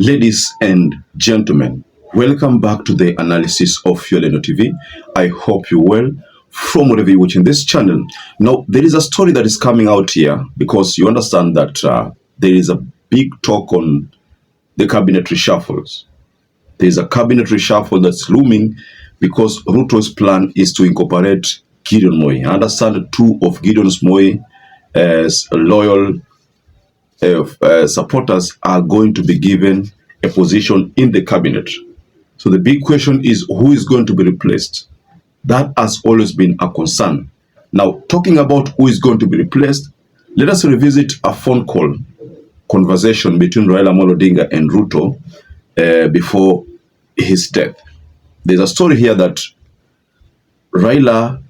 Ladies and gentlemen, welcome back to the analysis of YOLENO TV. I hope you're well from wherever you're watching this channel. Now, there is a story that is coming out here because you understand that there is a big talk on the cabinet reshuffles. There is a cabinet reshuffle that's looming because Ruto's plan is to incorporate Gideon Moi. I understand two of Gideon's Moi as loyal supporters are going to be given a position in the cabinet. So the big question is, who is going to be replaced? That has always been a concern. Now, talking about who is going to be replaced, let us revisit a phone call conversation between Raila ODINGA and Ruto before his death. There's a story here that Raila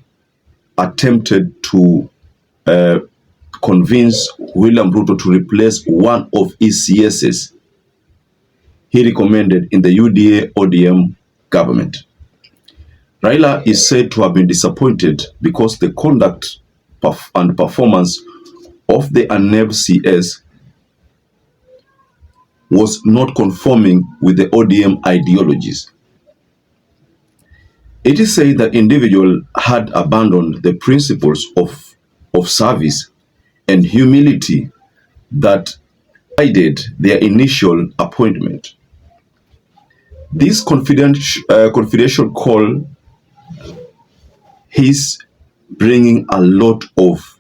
attempted to convince William Ruto to replace one of his CSs he recommended in the UDA ODM government. Raila is said to have been disappointed because the conduct and performance of the unnamed CS was not conforming with the ODM ideologies. It is said that individual had abandoned the principles of service and humility that guided their initial appointment. This confidential call is bringing a lot of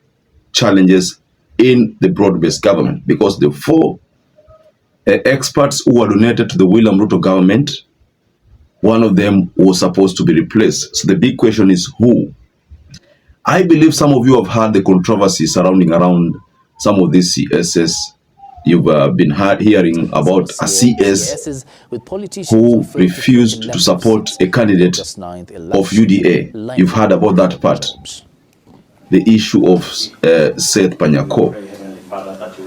challenges in the broad-based government because the four experts who were donated to the William Ruto government, one of them was supposed to be replaced. So the big question is who? I believe some of you have heard the controversy surrounding around some of these CSs. You've been hearing about a CS who refused to support a candidate of UDA. You've heard about that part. The issue of Seth Panyako.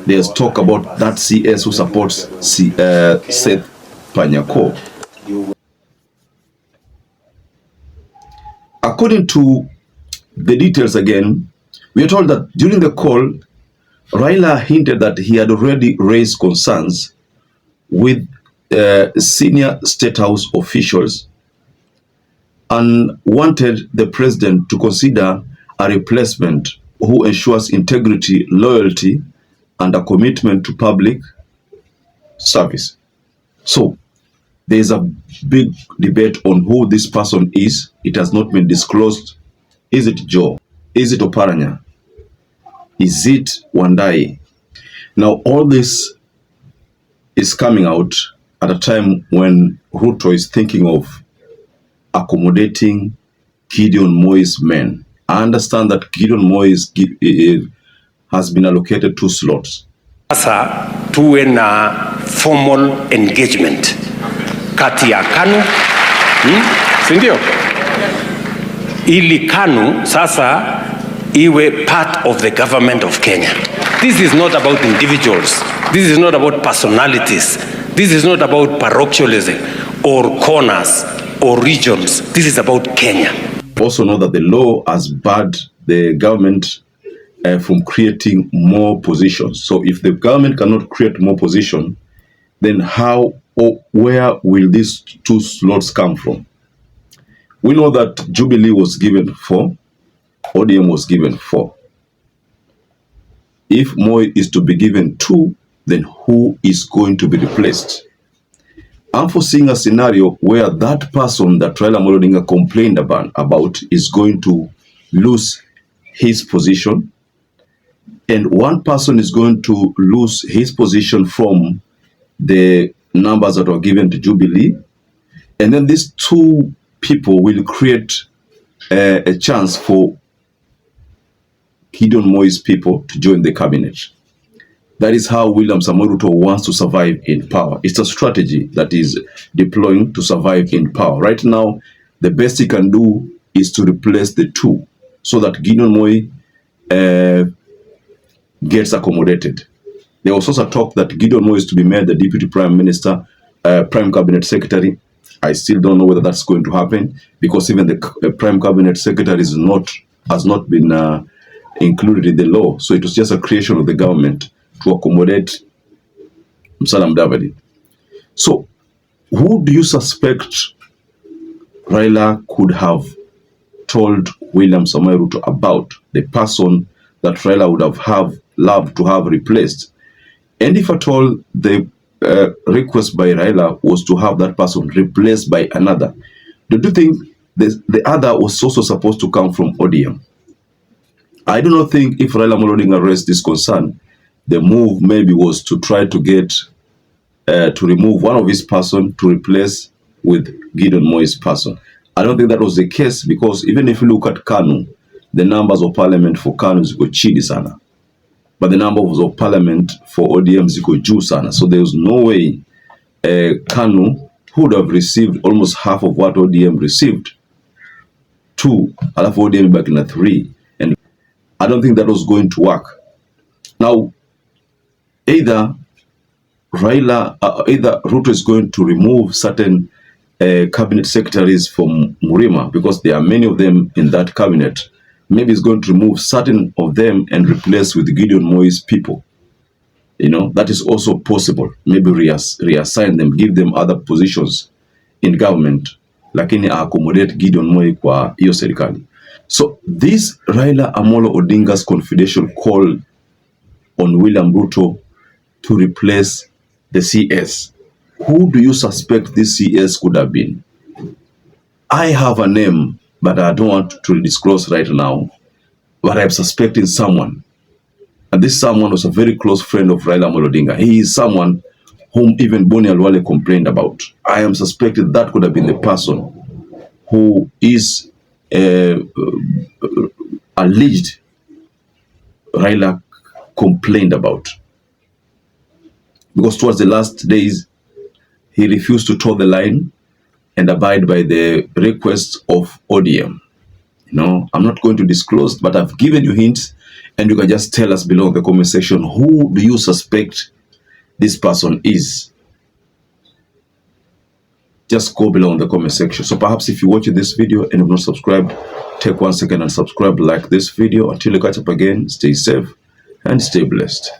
There's talk about that CS who supports Seth Panyako. According to the details again, we are told that during the call, Raila hinted that he had already raised concerns with senior State House officials and wanted the president to consider a replacement who ensures integrity, loyalty, and a commitment to public service. So, there is a big debate on who this person is. It has not been disclosed. Is it Joe? Is it Oparanya? Is it Wandai? Now, all this is coming out at a time when Ruto is thinking of accommodating Gideon Moi's men. I understand that Gideon Moi has been allocated 2 slots. Sasa tuwe na formal engagement kati ya KANU, si ndio? Ili KANU sasa iwe part of the government of Kenya. This is not about individuals. This is not about personalities. This is not about parochialism or corners or regions. This is about Kenya. Also know that the law has barred the government from creating more positions. So if the government cannot create more positions, then how or where will these 2 slots come from? We know that Jubilee was given 4, ODM was given 4. If Moi is to be given 2, then who is going to be replaced? I'm foreseeing a scenario where that person that Raila ODINGA complained about is going to lose his position, and one person is going to lose his position from the numbers that were given to Jubilee, and then these 2 people will create a chance for Gideon Moi's people to join the cabinet. That is how William Samoei Ruto wants to survive in power. It's a strategy that is deploying to survive in power. Right now, the best he can do is to replace the 2 so that Gideon Moi gets accommodated. There was also talk that Gideon Moi is to be made the Deputy Prime Minister, Prime Cabinet Secretary. I still don't know whether that's going to happen because even the Prime Cabinet Secretary has not been included in the law. So it was just a creation of the government to accommodate Musalia Mudavadi. So who do you suspect Raila could have told William Samoei Ruto about, the person that Raila would have loved to have replaced? And if at all the request by Raila was to have that person replaced by another, do you think the other was also supposed to come from ODM? I do not think if Raila Odinga raised this concern, the move maybe was to try to get to remove one of his person to replace with Gideon Moi's person. I don't think that was the case, because even if you look at KANU, the numbers of parliament for KANU ziko chini sana, but the numbers of parliament for ODM ziko juu sana. So there was no way KANU would have received almost half of what ODM received, 2, alafu ODM back in a 3, and I don't think that was going to work. Now, either Ruto is going to remove certain cabinet secretaries from Murima, because there are many of them in that cabinet. Maybe he's going to remove certain of them and replace with Gideon Moi's people. You know, that is also possible. Maybe reassign them, give them other positions in government, lakini accommodate Gideon Moi kwa hiyo serikali. So this Raila Amolo Odinga's confidential call on William Ruto to replace the CS. Who do you suspect this CS could have been? I have a name, but I don't want to disclose right now. But I'm suspecting someone. And this someone was a very close friend of Raila Amolo Odinga. He is someone whom even Boni Alwale complained about. I am suspecting that could have been the person who is alleged Raila complained about. Because towards the last days, he refused to toe the line and abide by the request of ODM. You know, I'm not going to disclose, but I've given you hints, and you can just tell us below in the comment section, who do you suspect this person is? Just go below in the comment section. So perhaps if you're watching this video and have not subscribed, take 1 second and subscribe, like this video. Until you catch up again, stay safe and stay blessed.